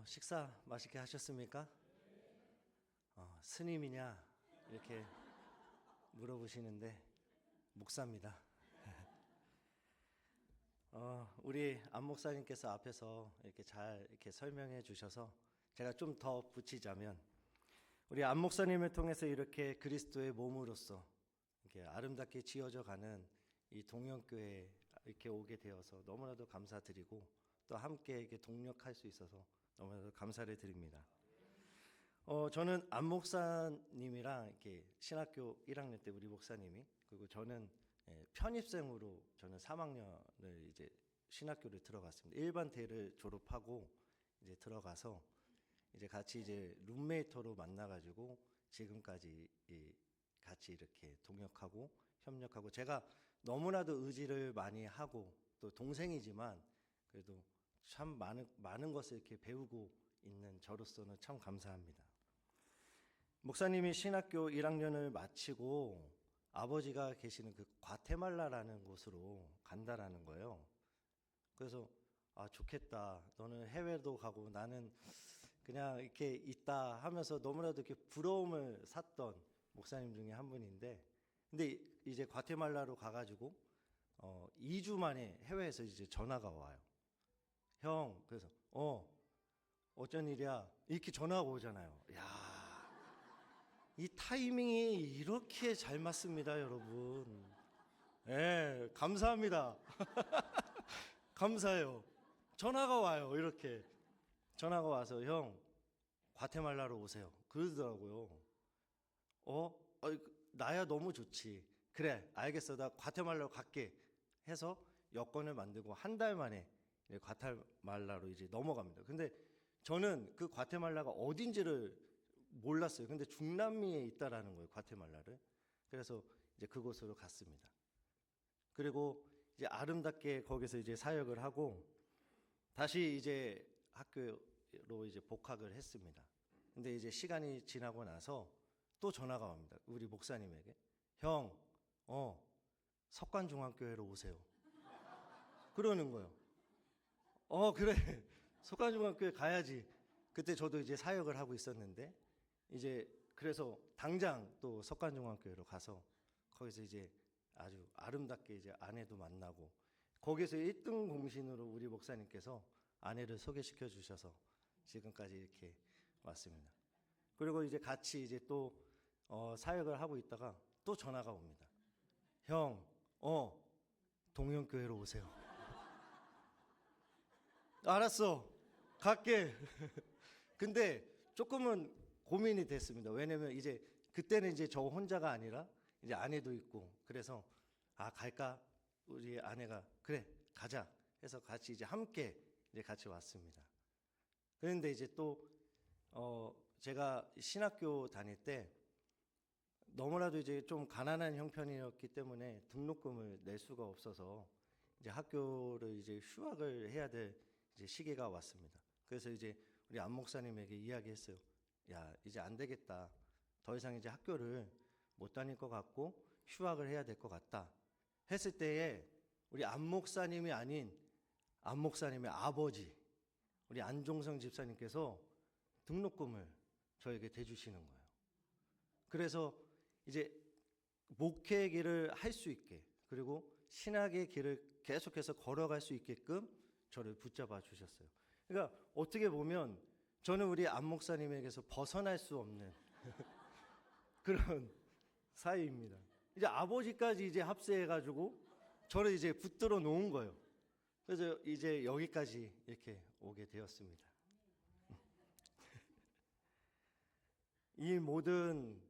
식사 맛있게 하셨습니까? 스님이냐 이렇게 물어보시는데 목사입니다. 우리 안 목사님께서 앞에서 이렇게 잘 이렇게 설명해 주셔서 제가 좀 더 붙이자면, 우리 안 목사님을 통해서 이렇게 그리스도의 몸으로서 이렇게 아름답게 지어져 가는 이 동영교회에 이렇게 오게 되어서 너무나도 감사드리고, 또 함께 이렇게 동력할 수 있어서 너무나도 감사를 드립니다. 저는 안 목사님이랑 이렇게 신학교 1학년 때 우리 목사님이, 그리고 저는 편입생으로 저는 3학년을 이제 신학교를 들어갔습니다. 일반대를 졸업하고 이제 들어가서 이제 같이 이제 룸메이터로 만나가지고 지금까지 같이 이렇게 동역하고 협력하고, 제가 너무나도 의지를 많이 하고, 또 동생이지만 그래도 참 많은 것을 이렇게 배우고 있는 저로서는 참 감사합니다. 목사님이 신학교 1학년을 마치고 아버지가 계시는 그 과테말라라는 곳으로 간다라는 거예요. 그래서 좋겠다. 너는 해외도 가고 나는 그냥 이렇게 있다 하면서 너무나도 이렇게 부러움을 샀던 목사님 중에 한 분인데, 근데 이제 과테말라로 가가지고 2주 만에 해외에서 이제 전화가 와요. 형, 그래서 어쩐 일이야? 이렇게 전화가 오잖아요. 야, 이 타이밍이 이렇게 잘 맞습니다, 여러분. 예, 감사합니다. 감사해요. 전화가 와요, 이렇게. 전화가 와서 형, 과테말라로 오세요. 그러더라고요. 나야 너무 좋지. 그래, 알겠어. 나 과테말라로 갈게. 해서 여권을 만들고 한 달 만에 과테말라로 이제 넘어갑니다. 근데 저는 그 과테말라가 어딘지를 몰랐어요. 근데 중남미에 있다라는 거예요, 과테말라를. 그래서 이제 그곳으로 갔습니다. 그리고 이제 아름답게 거기서 이제 사역을 하고 다시 이제 학교로 이제 복학을 했습니다. 근데 이제 시간이 지나고 나서 또 전화가 옵니다. 우리 목사님에게. 형, 석관중앙교회로 오세요. 그러는 거예요. 그래. 석관중앙교회 가야지. 그때 저도 이제 사역을 하고 있었는데, 이제 그래서 당장 또 석관중앙교회로 가서 거기서 이제 아주 아름답게 이제 아내도 만나고, 거기서 1등 공신으로 우리 목사님께서 아내를 소개시켜 주셔서 지금까지 이렇게 왔습니다. 그리고 이제 같이 이제 또 사역을 하고 있다가 또 전화가 옵니다. 형, 동영교회로 오세요. 알았어, 갈게. 근데 조금은 고민이 됐습니다. 왜냐면 이제 그때는 이제 저 혼자가 아니라 이제 아내도 있고, 그래서 갈까? 우리 아내가 그래 가자 해서 같이 이제 함께 이제 같이 왔습니다. 그런데 이제 또 제가 신학교 다닐 때 너무나도 이제 좀 가난한 형편이었기 때문에 등록금을 낼 수가 없어서 이제 학교를 이제 휴학을 해야 될 이제 시기가 왔습니다. 그래서 이제 우리 안 목사님에게 이야기했어요. 야, 이제 안 되겠다. 더 이상 이제 학교를 못 다닐 것 같고 휴학을 해야 될 것 같다. 했을 때에 우리 안 목사님이 아닌 안 목사님의 아버지, 우리 안종성 집사님께서 등록금을 저에게 대주시는 거예요. 그래서 이제 목회의 길을 할 수 있게, 그리고 신학의 길을 계속해서 걸어갈 수 있게끔 저를 붙잡아 주셨어요. 그러니까 어떻게 보면 저는 우리 안 목사님에게서 벗어날 수 없는 그런 사이입니다. 이제 아버지까지 이제 합세해가지고 저를 이제 붙들어 놓은 거예요. 그래서 이제 여기까지 이렇게 오게 되었습니다. 이 모든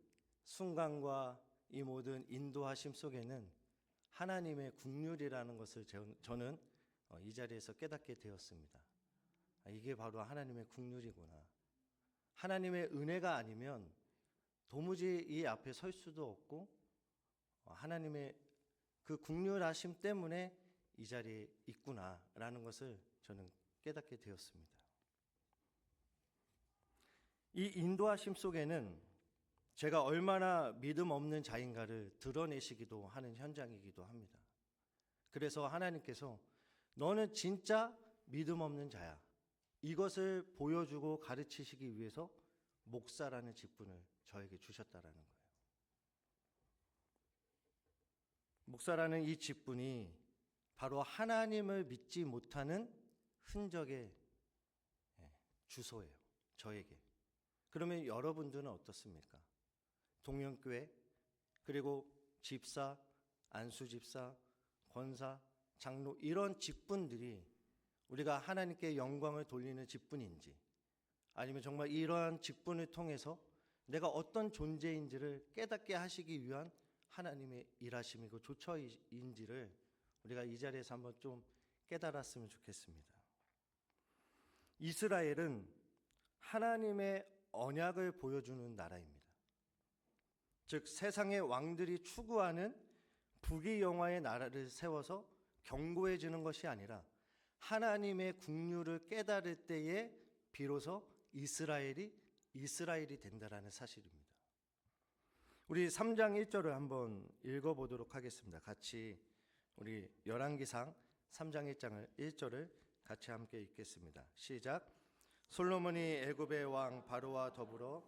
순간과 이 모든 인도하심 속에는 하나님의 국률이라는 것을 저는 이 자리에서 깨닫게 되었습니다. 이게 바로 하나님의 국률이구나. 하나님의 은혜가 아니면 도무지 이 앞에 설 수도 없고, 하나님의 그 국률하심 때문에 이 자리에 있구나라는 것을 저는 깨닫게 되었습니다. 이 인도하심 속에는 제가 얼마나 믿음 없는 자인가를 드러내시기도 하는 현장이기도 합니다. 그래서 하나님께서 너는 진짜 믿음 없는 자야. 이것을 보여주고 가르치시기 위해서 목사라는 직분을 저에게 주셨다라는 거예요. 목사라는 이 직분이 바로 하나님을 믿지 못하는 흔적의 주소예요. 저에게. 그러면 여러분들은 어떻습니까? 동명교회, 그리고 집사, 안수집사, 권사, 장로 이런 직분들이 우리가 하나님께 영광을 돌리는 직분인지, 아니면 정말 이러한 직분을 통해서 내가 어떤 존재인지를 깨닫게 하시기 위한 하나님의 일하심이고 조처인지를 우리가 이 자리에서 한번 좀 깨달았으면 좋겠습니다. 이스라엘은 하나님의 언약을 보여주는 나라입니다. 즉 세상의 왕들이 추구하는 부귀영화의 나라를 세워서 견고해지는 것이 아니라 하나님의 국률을 깨달을 때에 비로소 이스라엘이 된다라는 사실입니다. 우리 3장 1절을 한번 읽어보도록 하겠습니다. 같이 우리 열왕기상 3장 1절을 같이 함께 읽겠습니다. 시작. 솔로몬이 애굽의 왕 바로와 더불어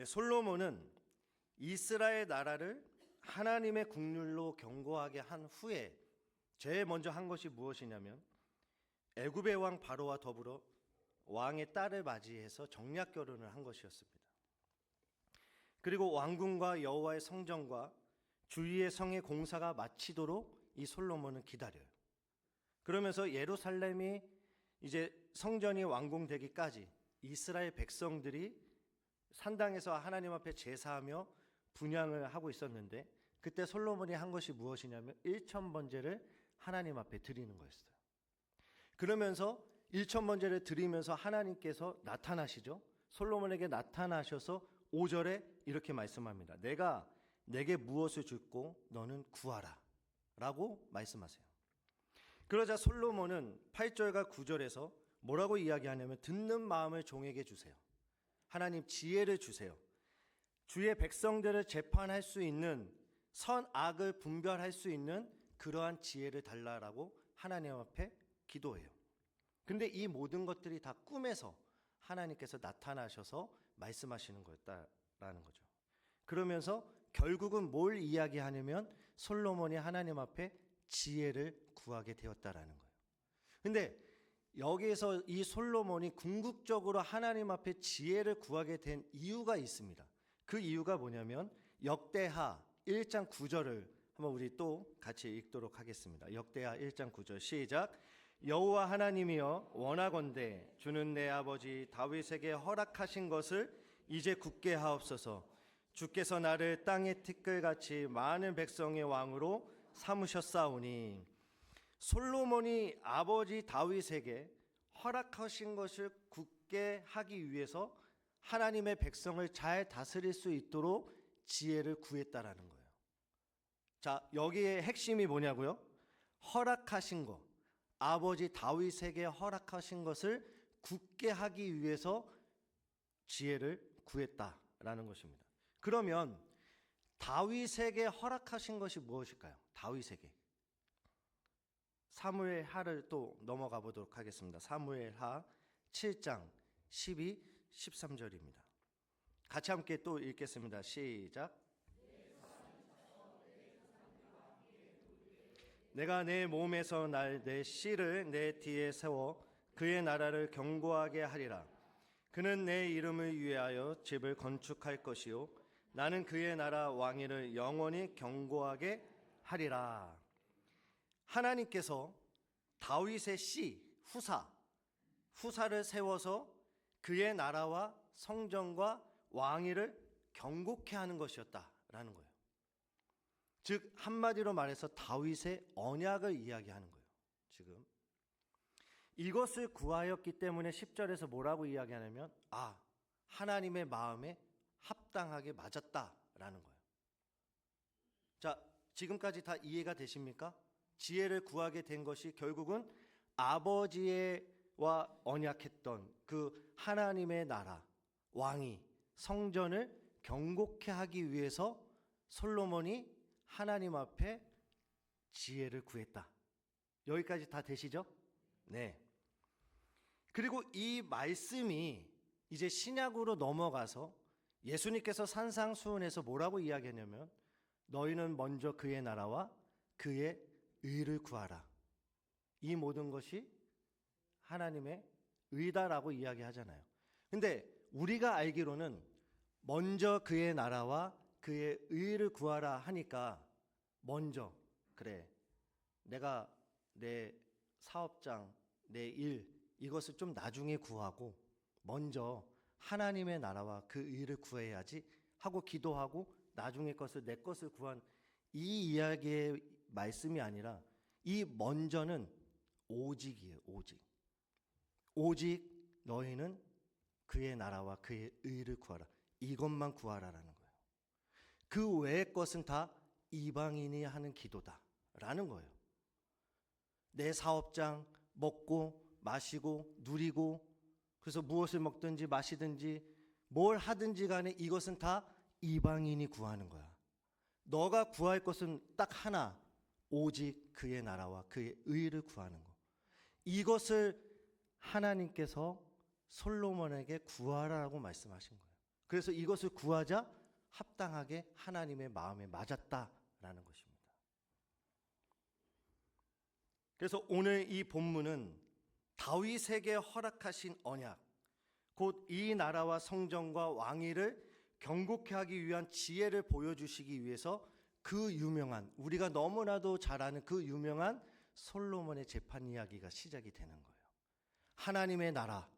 솔로몬은 이스라엘 나라를 하나님의 국률로 견고하게 한 후에 제일 먼저 한 것이 무엇이냐면 애굽의 왕 바로와 더불어 왕의 딸을 맞이해서 정략 결혼을 한 것이었습니다. 그리고 왕궁과 여호와의 성전과 주위의 성의 공사가 마치도록 이 솔로몬은 기다려요. 그러면서 예루살렘이 이제 성전이 완공되기까지 이스라엘 백성들이 산당에서 하나님 앞에 제사하며 분향을 하고 있었는데, 그때 솔로몬이 한 것이 무엇이냐면 1,000번제를 하나님 앞에 드리는 거였어요. 그러면서 1,000번제를 드리면서 하나님께서 나타나시죠. 솔로몬에게 나타나셔서 5절에 이렇게 말씀합니다. 내가 내게 무엇을 줬고 너는 구하라 라고 말씀하세요. 그러자 솔로몬은 8절과 9절에서 뭐라고 이야기하냐면 듣는 마음을 종에게 주세요. 하나님 지혜를 주세요. 주의 백성들을 재판할 수 있는, 선악을 분별할 수 있는 그러한 지혜를 달라라고 하나님 앞에 기도해요. 근데 이 모든 것들이 다 꿈에서 하나님께서 나타나셔서 말씀하시는 거였다라는 거죠. 그러면서 결국은 뭘 이야기하냐면 솔로몬이 하나님 앞에 지혜를 구하게 되었다라는 거예요. 근데 여기에서 이 솔로몬이 궁극적으로 하나님 앞에 지혜를 구하게 된 이유가 있습니다. 그 이유가 뭐냐면 역대하 1장 9절을 한번 우리 또 같이 읽도록 하겠습니다. 역대하 1장 9절 시작. 여호와 하나님이여 원하건대 주는 내 아버지 다윗에게 허락하신 것을 이제 굳게 하옵소서. 주께서 나를 땅의 티끌같이 많은 백성의 왕으로 삼으셨사오니. 솔로몬이 아버지 다윗에게 허락하신 것을 굳게 하기 위해서 하나님의 백성을 잘 다스릴 수 있도록 지혜를 구했다라는 거예요. 자, 여기에 핵심이 뭐냐고요? 허락하신 것, 아버지 다윗에게 허락하신 것을 굳게 하기 위해서 지혜를 구했다라는 것입니다. 그러면 다윗에게 허락하신 것이 무엇일까요? 다윗에게. 사무엘하를 또 넘어가 보도록 하겠습니다. 사무엘하 7장 12, 13절입니다. 같이 함께 또 읽겠습니다. 시작. 내가 내 몸에서 날 내 씨를 내 뒤에 세워 그의 나라를 견고하게 하리라. 그는 내 이름을 위하여 집을 건축할 것이요 나는 그의 나라 왕위를 영원히 견고하게 하리라. 하나님께서 다윗의 씨, 후사를 세워서 그의 나라와 성전과 왕위를 견고케 하는 것이었다라는 거예요. 즉 한마디로 말해서 다윗의 언약을 이야기하는 거예요. 지금 이것을 구하였기 때문에 10절에서 뭐라고 이야기하냐면 하나님의 마음에 합당하게 맞았다라는 거예요. 자, 지금까지 다 이해가 되십니까? 지혜를 구하게 된 것이 결국은 아버지와 언약했던 그 하나님의 나라와 왕이 성전을 경고케 하기 위해서 솔로몬이 하나님 앞에 지혜를 구했다. 여기까지 다 되시죠? 네. 그리고 이 말씀이 이제 신약으로 넘어가서 예수님께서 산상수훈에서 뭐라고 이야기하냐면 너희는 먼저 그의 나라와 그의 의를 구하라. 이 모든 것이 하나님의 의다라고 이야기하잖아요. 근데 우리가 알기로는 먼저 그의 나라와 그의 의를 구하라 하니까 먼저 그래 내가 내 사업장, 내 일 이것을 좀 나중에 구하고 먼저 하나님의 나라와 그 의를 구해야지 하고 기도하고 나중에 것을 내 것을 구한 이 이야기의 말씀이 아니라 이 먼저는 오직이에요. 오직 너희는 그의 나라와 그의 의를 구하라. 이것만 구하라라는 거예요. 그 외의 것은 다 이방인이 하는 기도다라는 거예요. 내 사업장 먹고 마시고 누리고 그래서 무엇을 먹든지 마시든지 뭘 하든지 간에 이것은 다 이방인이 구하는 거야. 너가 구할 것은 딱 하나, 오직 그의 나라와 그의 의를 구하는 거. 이것을 하나님께서 솔로몬에게 구하라고 말씀하신 거예요. 그래서 이것을 구하자 합당하게 하나님의 마음에 맞았다라는 것입니다. 그래서 오늘 이 본문은 다윗에게 허락하신 언약, 곧 이 나라와 성전과 왕위를 경고케 하기 위한 지혜를 보여주시기 위해서 그 유명한, 우리가 너무나도 잘 아는 그 유명한 솔로몬의 재판 이야기가 시작이 되는 거예요. 하나님의 나라,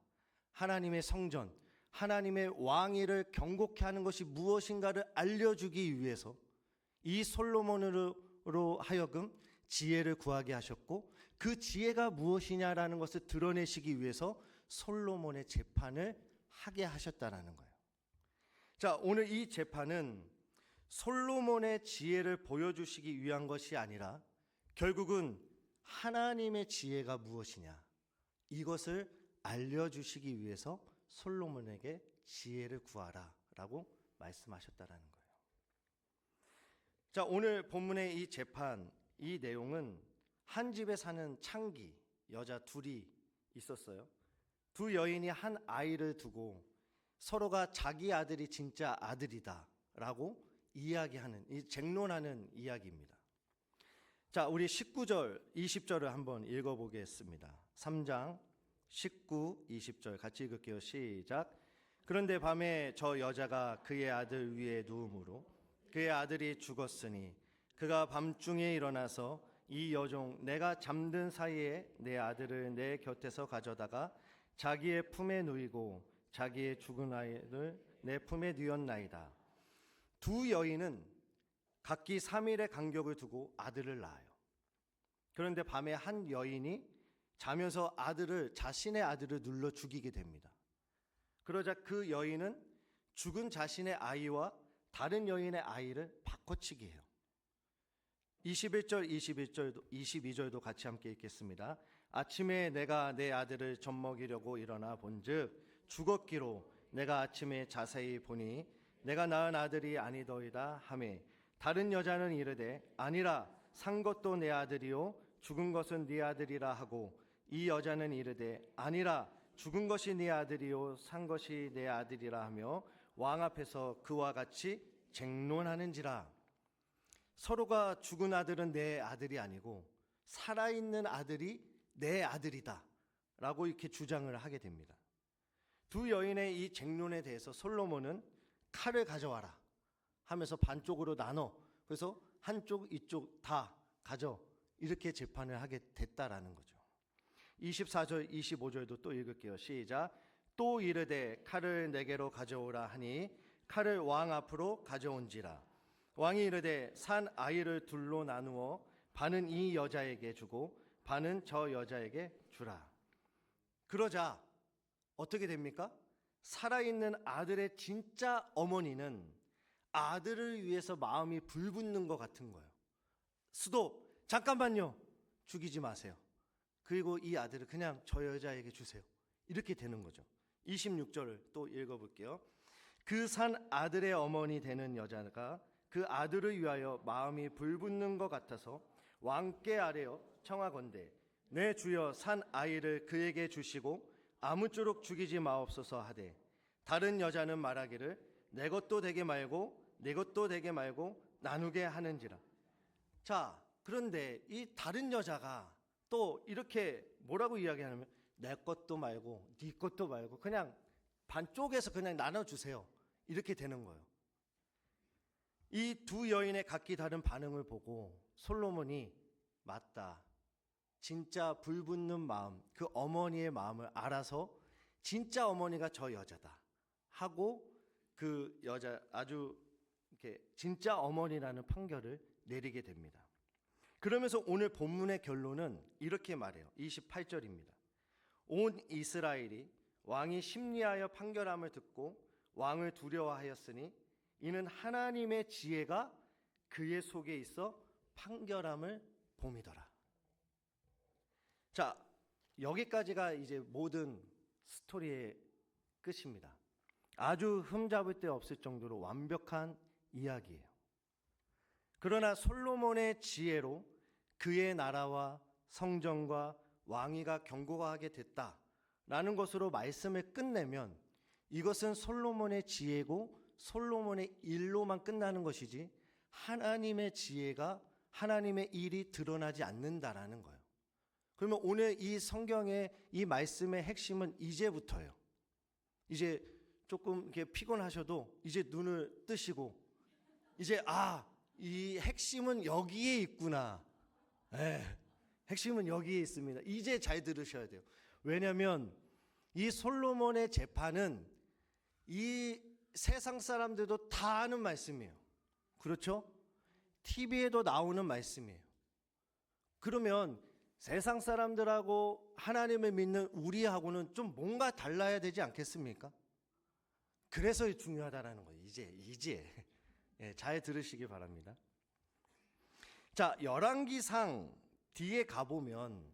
하나님의 성전, 하나님의 왕위를 경고케 하는 것이 무엇인가를 알려주기 위해서 이 솔로몬으로 하여금 지혜를 구하게 하셨고 그 지혜가 무엇이냐라는 것을 드러내시기 위해서 솔로몬의 재판을 하게 하셨다라는 거예요. 자, 오늘 이 재판은 솔로몬의 지혜를 보여주시기 위한 것이 아니라 결국은 하나님의 지혜가 무엇이냐 이것을 알려주시기 위해서 솔로몬에게 지혜를 구하라라고 말씀하셨다라는 거예요. 자, 오늘 본문의 이 재판, 이 내용은 한 집에 사는 창기 여자 둘이 있었어요. 두 여인이 한 아이를 두고 서로가 자기 아들이 진짜 아들이다라고 이야기하는, 이 쟁론하는 이야기입니다. 자, 우리 19절, 20절을 한번 읽어보겠습니다. 3장 19, 20절 같이 읽을게요. 시작. 그런데 밤에 저 여자가 그의 아들 위에 누움으로 그의 아들이 죽었으니 그가 밤중에 일어나서 이 여종 내가 잠든 사이에 내 아들을 내 곁에서 가져다가 자기의 품에 누이고 자기의 죽은 아이를 내 품에 누였나이다. 두 여인은 각기 3일의 간격을 두고 아들을 낳아요. 그런데 밤에 한 여인이 자면서 자신의 아들을 눌러 죽이게 됩니다. 그러자 그 여인은 죽은 자신의 아이와 다른 여인의 아이를 바꿔치기 해요. 21절, 22절도 같이 함께 읽겠습니다. 아침에 내가 내 아들을 젖먹이려고 일어나 본즉 죽었기로 내가 아침에 자세히 보니 내가 낳은 아들이 아니더이다 하매 다른 여자는 이르되 아니라 산 것도 내 아들이요 죽은 것은 네 아들이라 하고 이 여자는 이르되 아니라 죽은 것이 네 아들이요 산 것이 내 아들이라 하며 왕 앞에서 그와 같이 쟁론하는지라. 서로가 죽은 아들은 내 아들이 아니고 살아있는 아들이 내 아들이다 라고 이렇게 주장을 하게 됩니다. 두 여인의 이 쟁론에 대해서 솔로몬은 칼을 가져와라 하면서 반쪽으로 나눠, 그래서 한쪽 이쪽 다 가져, 이렇게 재판을 하게 됐다라는 거죠. 24절 25절도 또 읽을게요. 시작. 또 이르되 칼을 내게로 가져오라 하니 칼을 왕 앞으로 가져온지라. 왕이 이르되 산 아이를 둘로 나누어 반은 이 여자에게 주고 반은 저 여자에게 주라. 그러자 어떻게 됩니까? 살아있는 아들의 진짜 어머니는 아들을 위해서 마음이 불붙는 것 같은 거예요. 스톱, 잠깐만요, 죽이지 마세요. 그리고 이 아들을 그냥 저 여자에게 주세요. 이렇게 되는 거죠. 26절을 또 읽어볼게요. 그 산 아들의 어머니 되는 여자가 그 아들을 위하여 마음이 불붙는 것 같아서 왕께 아뢰어 청하건대 내 주여 산 아이를 그에게 주시고 아무쪼록 죽이지 마옵소서 하되 다른 여자는 말하기를 내 것도 되게 말고 내 것도 되게 말고 나누게 하는지라. 자, 그런데 이 다른 여자가 또 이렇게 뭐라고 이야기하냐면 내 것도 말고 네 것도 말고 그냥 반쪽에서 그냥 나눠주세요. 이렇게 되는 거예요. 이 두 여인의 각기 다른 반응을 보고 솔로몬이 맞다. 진짜 불붙는 마음, 그 어머니의 마음을 알아서 진짜 어머니가 저 여자다 하고 그 여자 아주 이렇게 진짜 어머니라는 판결을 내리게 됩니다. 그러면서 오늘 본문의 결론은 이렇게 말해요. 28절입니다. 온 이스라엘이 왕이 심리하여 판결함을 듣고 왕을 두려워하였으니 이는 하나님의 지혜가 그의 속에 있어 판결함을 봄이더라. 자, 여기까지가 이제 모든 스토리의 끝입니다. 아주 흠잡을 데 없을 정도로 완벽한 이야기예요. 그러나 솔로몬의 지혜로 그의 나라와 성전과 왕위가 견고하게 됐다라는 것으로 말씀을 끝내면 이것은 솔로몬의 지혜고 솔로몬의 일로만 끝나는 것이지 하나님의 지혜가 하나님의 일이 드러나지 않는다라는 거예요. 그러면 오늘 이 성경의 이 말씀의 핵심은 이제부터예요. 이제 조금 이렇게 피곤하셔도 이제 눈을 뜨시고 이제 이 핵심은 여기에 있구나. 핵심은 여기에 있습니다. 이제 잘 들으셔야 돼요. 왜냐하면 이 솔로몬의 재판은 이 세상 사람들도 다 아는 말씀이에요. 그렇죠? TV에도 나오는 말씀이에요. 그러면 세상 사람들하고 하나님을 믿는 우리하고는 좀 뭔가 달라야 되지 않겠습니까? 그래서 중요하다라는 거예요. 이제 잘 들으시기 바랍니다. 자, 열왕기상 뒤에 가보면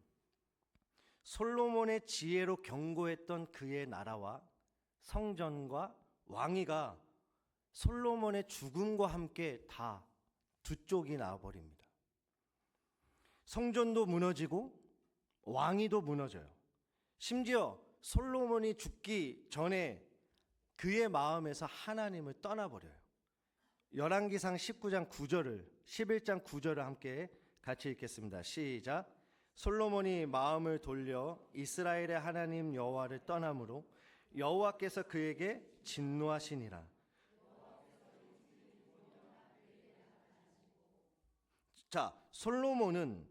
솔로몬의 지혜로 견고했던 그의 나라와 성전과 왕위가 솔로몬의 죽음과 함께 다 두 쪽이 나와버립니다. 성전도 무너지고 왕위도 무너져요. 심지어 솔로몬이 죽기 전에 그의 마음에서 하나님을 떠나버려요. 열왕기상 19장 9절을 11장 9절을 함께 같이 읽겠습니다. 시작. 솔로몬이 마음을 돌려 이스라엘의 하나님 여호와를 떠남으로 여호와께서 그에게 진노하시니라. 자, 솔로몬은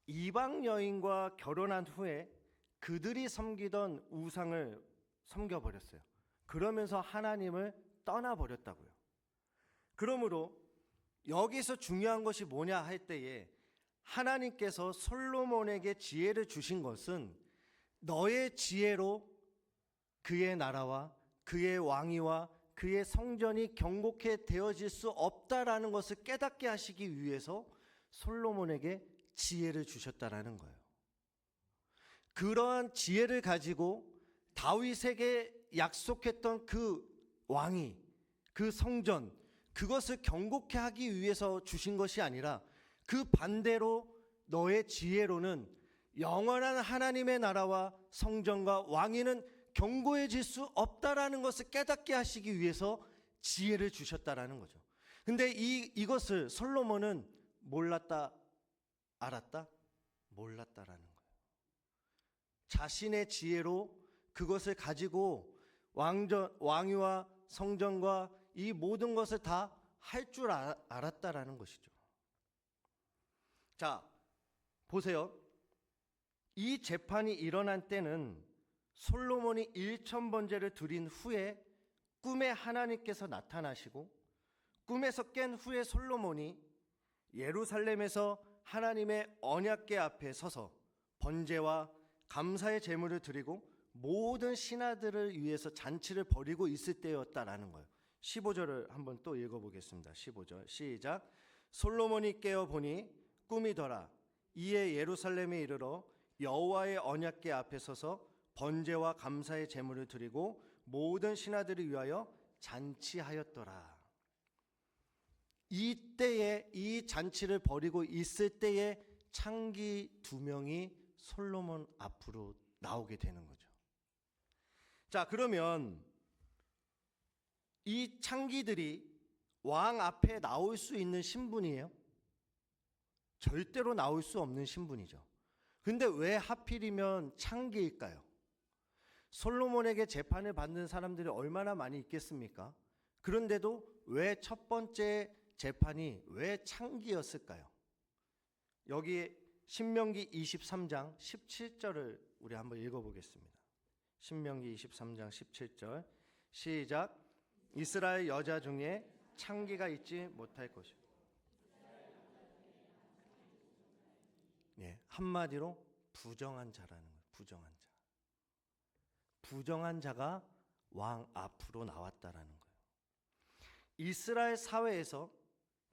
이방 여인과 결혼한 후에 그들이 섬기던 우상을 섬겨버렸어요. 그러면서 하나님을 떠나버렸다고요. 그러므로 여기서 중요한 것이 뭐냐 할 때에 하나님께서 솔로몬에게 지혜를 주신 것은 너의 지혜로 그의 나라와 그의 왕위와 그의 성전이 견고케 되어질 수 없다라는 것을 깨닫게 하시기 위해서 솔로몬에게 지혜를 주셨다라는 거예요. 그러한 지혜를 가지고 다윗에게 약속했던 그 왕위, 그 성전, 그것을 견고케 하기 위해서 주신 것이 아니라 그 반대로 너의 지혜로는 영원한 하나님의 나라와 성전과 왕위는 견고해질 수 없다라는 것을 깨닫게 하시기 위해서 지혜를 주셨다라는 거죠. 근데 이것을 솔로몬은 몰랐다, 알았다? 몰랐다라는 거예요. 자신의 지혜로 그것을 가지고 왕위와 성전과 이 모든 것을 다 할 줄 알았다라는 것이죠. 자, 보세요. 이 재판이 일어난 때는 솔로몬이 1000번제를 드린 후에 꿈에 하나님께서 나타나시고 꿈에서 깬 후에 솔로몬이 예루살렘에서 하나님의 언약궤 앞에 서서 번제와 감사의 제물을 드리고 모든 신하들을 위해서 잔치를 벌이고 있을 때였다라는 거예요. 15절을 한번 또 읽어보겠습니다. 15절 시작. 솔로몬이 깨어 보니 꿈이더라. 이에 예루살렘에 이르러 여호와의 언약궤 앞에 서서 번제와 감사의 제물을 드리고 모든 신하들을 위하여 잔치하였더라. 이때에 이 잔치를 벌이고 있을 때에 창기 2명이 솔로몬 앞으로 나오게 되는 거죠. 자, 그러면 이 창기들이 왕 앞에 나올 수 있는 신분이에요? 절대로 나올 수 없는 신분이죠. 근데 왜 하필이면 창기일까요? 솔로몬에게 재판을 받는 사람들이 얼마나 많이 있겠습니까? 그런데도 왜 첫 번째 재판이 왜 창기였을까요? 여기 신명기 23장 17절을 우리 한번 읽어보겠습니다. 신명기 23장 17절 시작. 이스라엘 여자 중에 창기가 있지 못할 것이요. 예, 한마디로 부정한 자라는 거예요. 부정한 자. 부정한 자가 왕 앞으로 나왔다라는 거예요. 이스라엘 사회에서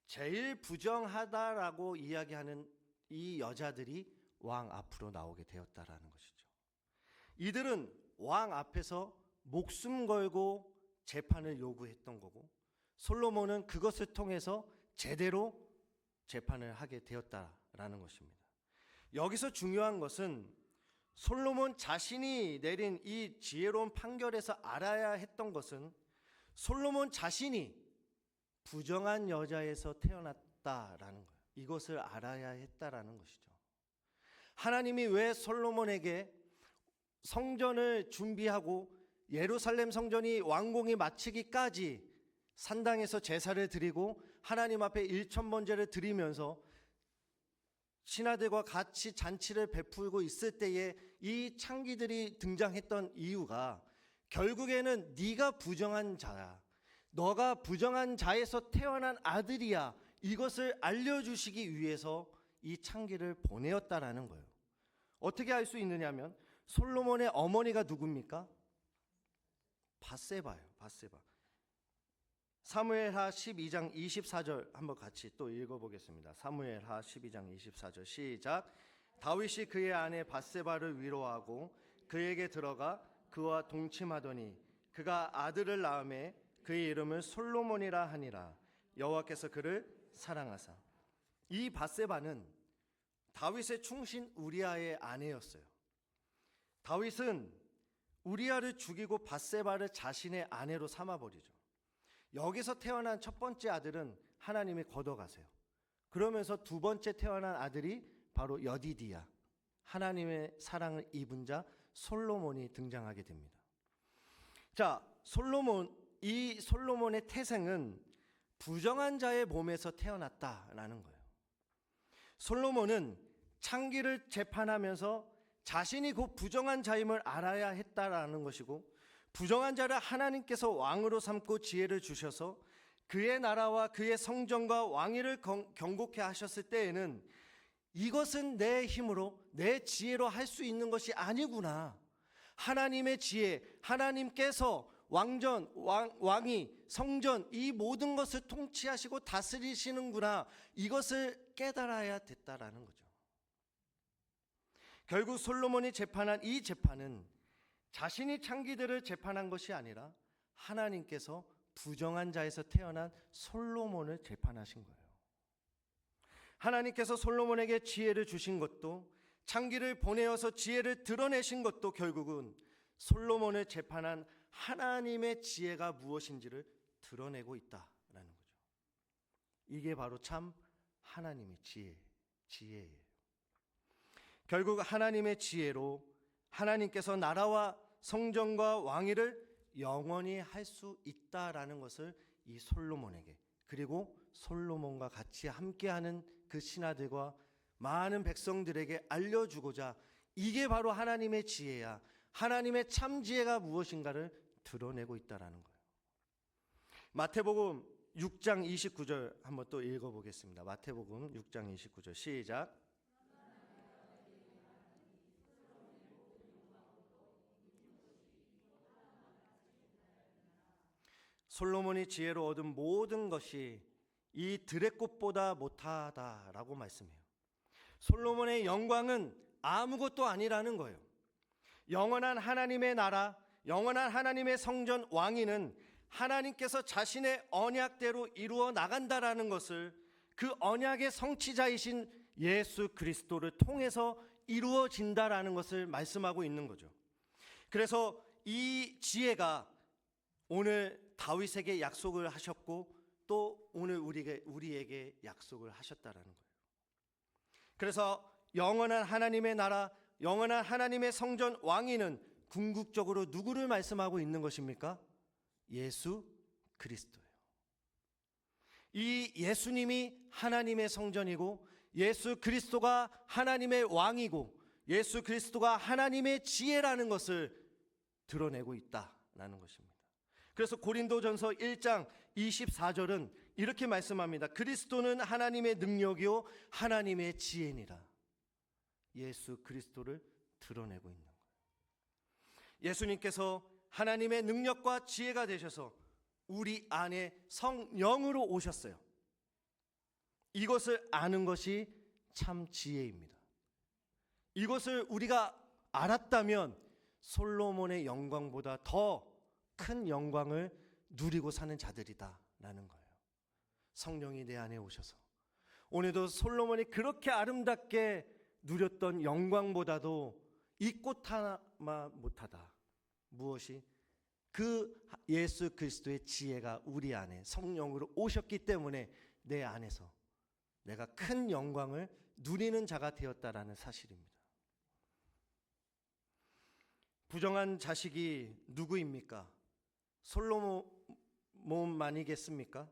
제일 부정하다라고 이야기하는 이 여자들이 왕 앞으로 나오게 되었다라는 것이죠. 이들은 왕 앞에서 목숨 걸고 재판을 요구했던 거고, 솔로몬은 그것을 통해서 제대로 재판을 하게 되었다라는 것입니다. 여기서 중요한 것은 솔로몬 자신이 내린 이 지혜로운 판결에서 알아야 했던 것은 솔로몬 자신이 부정한 여자에서 태어났다라는 거예요. 이것을 알아야 했다라는 것이죠. 하나님이 왜 솔로몬에게 성전을 준비하고 예루살렘 성전이 완공이 마치기까지 산당에서 제사를 드리고 하나님 앞에 일천번제를 드리면서 신하들과 같이 잔치를 베풀고 있을 때에 이 창기들이 등장했던 이유가 결국에는 네가 부정한 자야, 너가 부정한 자에서 태어난 아들이야, 이것을 알려주시기 위해서 이 창기를 보내었다라는 거예요. 어떻게 알 수 있느냐면 솔로몬의 어머니가 누굽니까? 밧세바예요. 밧세바. 사무엘하 12장 24절 한번 같이 또 읽어보겠습니다. 사무엘하 12장 24절 시작. 다윗이 그의 아내 밧세바를 위로하고 그에게 들어가 그와 동침하더니 그가 아들을 낳음에 그의 이름을 솔로몬이라 하니라. 여호와께서 그를 사랑하사. 이 밧세바는 다윗의 충신 우리아의 아내였어요. 다윗은 우리아를 죽이고 밧세바를 자신의 아내로 삼아버리죠. 여기서 태어난 첫 번째 아들은 하나님이 걷어가세요. 그러면서 두 번째 태어난 아들이 바로 여디디야, 하나님의 사랑을 입은 자 솔로몬이 등장하게 됩니다. 자, 이 솔로몬의 태생은 부정한 자의 몸에서 태어났다라는 거예요. 솔로몬은 창기를 재판하면서 자신이 곧 부정한 자임을 알아야 했다라는 것이고, 부정한 자를 하나님께서 왕으로 삼고 지혜를 주셔서 그의 나라와 그의 성전과 왕위를 경고케 하셨을 때에는 이것은 내 힘으로 내 지혜로 할 수 있는 것이 아니구나, 하나님의 지혜, 하나님께서 왕이 성전 이 모든 것을 통치하시고 다스리시는구나, 이것을 깨달아야 됐다라는 거죠. 결국 솔로몬이 재판한 이 재판은 자신이 창기들을 재판한 것이 아니라 하나님께서 부정한 자에서 태어난 솔로몬을 재판하신 거예요. 하나님께서 솔로몬에게 지혜를 주신 것도, 창기를 보내어서 지혜를 드러내신 것도 결국은 솔로몬을 재판한 하나님의 지혜가 무엇인지를 드러내고 있다라는 거죠. 이게 바로 참 하나님의 지혜예요. 결국 하나님의 지혜로 하나님께서 나라와 성전과 왕위를 영원히 할 수 있다라는 것을 이 솔로몬에게, 그리고 솔로몬과 같이 함께하는 그 신하들과 많은 백성들에게 알려주고자, 이게 바로 하나님의 지혜야, 하나님의 참 지혜가 무엇인가를 드러내고 있다라는 거예요. 마태복음 6장 29절 한번 또 읽어보겠습니다. 마태복음 6장 29절 시작. 솔로몬이 지혜로 얻은 모든 것이 이 들의 꽃보다 못하다라고 말씀해요. 솔로몬의 영광은 아무것도 아니라는 거예요. 영원한 하나님의 나라, 영원한 하나님의 성전 왕위는 하나님께서 자신의 언약대로 이루어 나간다라는 것을 그 언약의 성취자이신 예수 그리스도를 통해서 이루어진다라는 것을 말씀하고 있는 거죠. 그래서 이 지혜가 오늘 다윗에게 약속을 하셨고 또 오늘 우리에게 약속을 하셨다라는 거예요. 그래서 영원한 하나님의 나라, 영원한 하나님의 성전 왕위는 궁극적으로 누구를 말씀하고 있는 것입니까? 예수 그리스도예요. 이 예수님이 하나님의 성전이고 예수 그리스도가 하나님의 왕이고 예수 그리스도가 하나님의 지혜라는 것을 드러내고 있다라는 것입니다. 그래서 고린도전서 1장 24절은 이렇게 말씀합니다. 그리스도는 하나님의 능력이요 하나님의 지혜니라. 예수 그리스도를 드러내고 있는 거예요. 예수님께서 하나님의 능력과 지혜가 되셔서 우리 안에 성령으로 오셨어요. 이것을 아는 것이 참 지혜입니다. 이것을 우리가 알았다면 솔로몬의 영광보다 더 큰 영광을 누리고 사는 자들이다라는 거예요. 성령이 내 안에 오셔서 오늘도 솔로몬이 그렇게 아름답게 누렸던 영광보다도 이 꽃 하나 못하다. 무엇이? 그 예수 그리스도의 지혜가 우리 안에 성령으로 오셨기 때문에 내 안에서 내가 큰 영광을 누리는 자가 되었다라는 사실입니다. 부정한 자식이 누구입니까? 솔로몬만이겠습니까?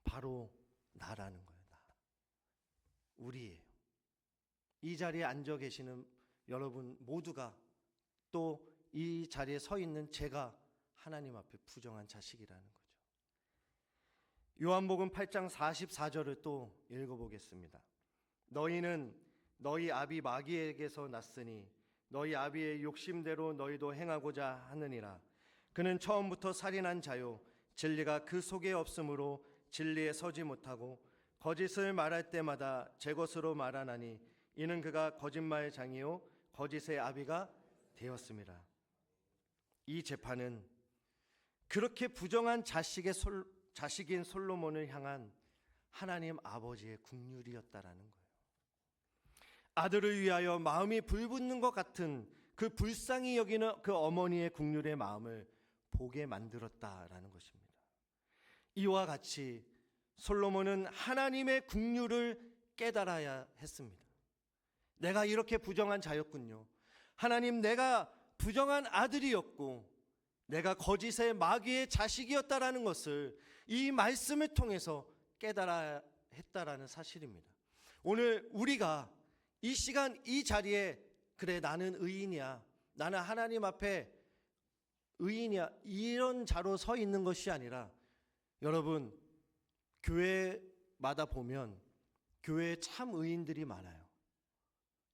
바로 나라는 거예요. 나. 우리예요. 이 자리에 앉아 계시는 여러분 모두가 또 이 자리에 서 있는 제가 하나님 앞에 부정한 자식이라는 거죠. 요한복음 8장 44절을 또 읽어보겠습니다. 너희는 너희 아비 마귀에게서 났으니 너희 아비의 욕심대로 너희도 행하고자 하느니라. 그는 처음부터 살인한 자요 진리가 그 속에 없으므로 진리에 서지 못하고 거짓을 말할 때마다 제 것으로 말하나니 이는 그가 거짓말의 장이요 거짓의 아비가 되었습니다. 이 재판은 그렇게 부정한 자식인 솔로몬을 향한 하나님 아버지의 긍휼이었다라는 거예요. 아들을 위하여 마음이 불붙는 것 같은 그 불쌍히 여기는 그 어머니의 긍휼의 마음을 보게 만들었다라는 것입니다. 이와 같이 솔로몬은 하나님의 긍휼을 깨달아야 했습니다. 내가 이렇게 부정한 자였군요. 하나님, 내가 부정한 아들이었고 내가 거짓의 마귀의 자식이었다라는 것을 이 말씀을 통해서 깨달아야 했다라는 사실입니다. 오늘 우리가 이 시간 이 자리에 그래 나는 의인이야, 나는 하나님 앞에 의인이야, 이런 자로 서 있는 것이 아니라 여러분 교회마다 보면 교회에 참 의인들이 많아요.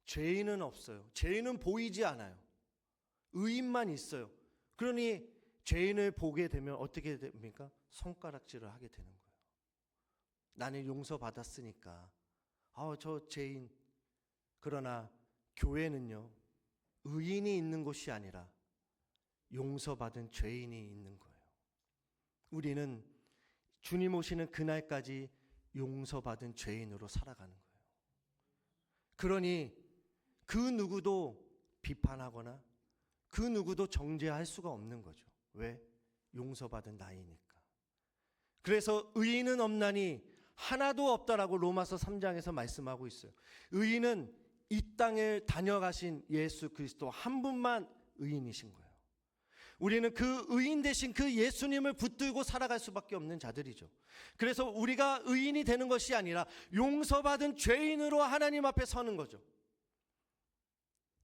죄인은 없어요. 죄인은 보이지 않아요. 의인만 있어요. 그러니 죄인을 보게 되면 어떻게 됩니까? 손가락질을 하게 되는 거예요. 나는 용서받았으니까 저 죄인. 그러나 교회는요 의인이 있는 곳이 아니라 용서받은 죄인이 있는 거예요. 우리는 주님 오시는 그날까지 용서받은 죄인으로 살아가는 거예요. 그러니 그 누구도 비판하거나 그 누구도 정죄할 수가 없는 거죠. 왜? 용서받은 나이니까. 그래서 의인은 없나니 하나도 없다라고 로마서 3장에서 말씀하고 있어요. 의인은 이 땅을 다녀가신 예수 그리스도 한 분만 의인이신 거예요. 우리는 그 의인 대신 그 예수님을 붙들고 살아갈 수밖에 없는 자들이죠. 그래서 우리가 의인이 되는 것이 아니라 용서받은 죄인으로 하나님 앞에 서는 거죠.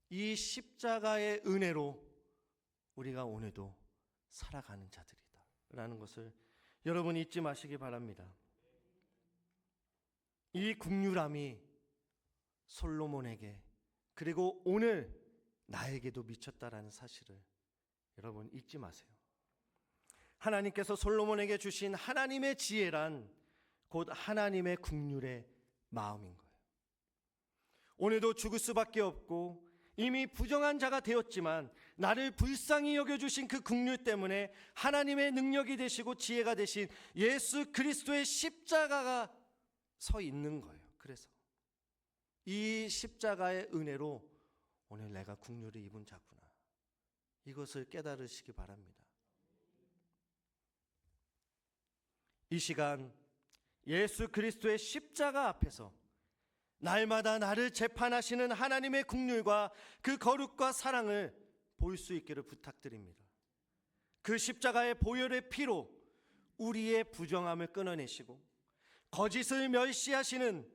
이 십자가의 은혜로 우리가 오늘도 살아가는 자들이다 라는 것을 여러분 잊지 마시기 바랍니다. 이 긍휼함이 솔로몬에게 그리고 오늘 나에게도 미쳤다라는 사실을 여러분 잊지 마세요. 하나님께서 솔로몬에게 주신 하나님의 지혜란 곧 하나님의 긍휼의 마음인 거예요. 오늘도 죽을 수밖에 없고 이미 부정한 자가 되었지만 나를 불쌍히 여겨주신 그 긍휼 때문에 하나님의 능력이 되시고 지혜가 되신 예수 그리스도의 십자가가 서 있는 거예요. 그래서 이 십자가의 은혜로 오늘 내가 긍휼을 입은 자구나, 이것을 깨달으시기 바랍니다. 이 시간 예수 그리스도의 십자가 앞에서 날마다 나를 재판하시는 하나님의 긍휼과 그 거룩과 사랑을 볼 수 있기를 부탁드립니다. 그 십자가의 보혈의 피로 우리의 부정함을 끊어내시고 거짓을 멸시하시는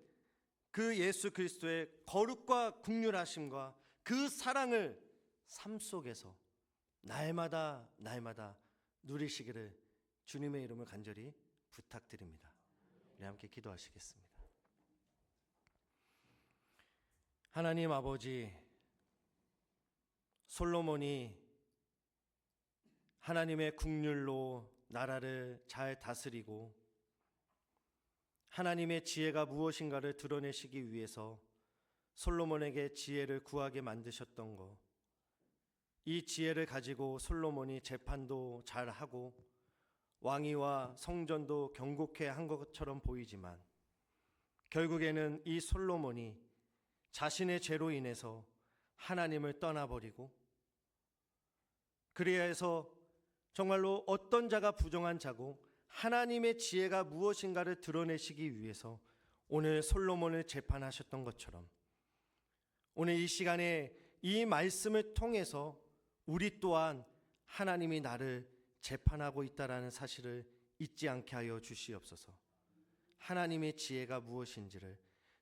그 예수 그리스도의 거룩과 긍휼하심과 그 사랑을 삶 속에서 날마다 누리시기를 주님의 이름을 간절히 부탁드립니다. 우리 함께 기도하시겠습니다. 하나님 아버지, 솔로몬이 하나님의 긍휼로 나라를 잘 다스리고 하나님의 지혜가 무엇인가를 드러내시기 위해서 솔로몬에게 지혜를 구하게 만드셨던 것, 이 지혜를 가지고 솔로몬이 재판도 잘하고 왕위와 성전도 경고케 한 것처럼 보이지만 결국에는 이 솔로몬이 자신의 죄로 인해서 하나님을 떠나버리고, 그래야 해서 정말로 어떤 자가 부정한 자고 하나님의 지혜가 무엇인가를 드러내시기 위해서 오늘 솔로몬을 재판하셨던 것처럼 오늘 이 시간에 이 말씀을 통해서 우리 또한 하나님이 나를 재판하고 있다라는 사실을 잊지 않게 하여 주시옵소서. 하나님의 지혜가 무엇인지를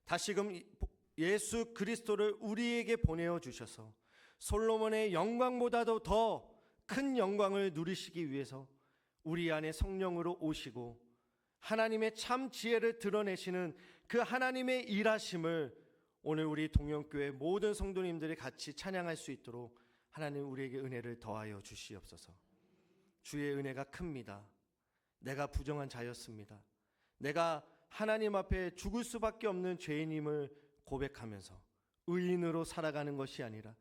다시금 예수 그리스도를 우리에게 보내어 주셔서 솔로몬의 영광보다도 더 큰 영광을 누리시기 위해서 우리 안에 성령으로 오시고 하나님의 참 지혜를 드러내시는 그 하나님의 일하심을 오늘 우리 동영교회 모든 성도님들이 같이 찬양할 수 있도록 하나님 우리에게 은혜를 더하여 주시옵소서. 주의 은혜가 큽니다. 내가 부정한 자였습니다. 내가 하나님 앞에 죽을 수밖에 없는 죄인임을 고백하면서 의인으로 살아가는 것이 아니라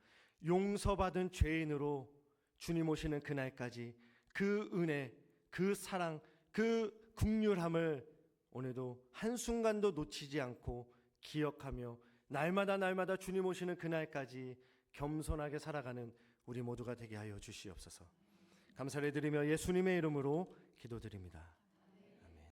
용서받은 죄인으로 주님 오시는 그날까지 그 은혜, 그 사랑, 그 긍휼함을 오늘도 한순간도 놓치지 않고 기억하며 날마다 주님 오시는 그날까지 겸손하게 살아가는 우리 모두가 되게 하여 주시옵소서. 감사를 드리며 예수님의 이름으로 기도드립니다.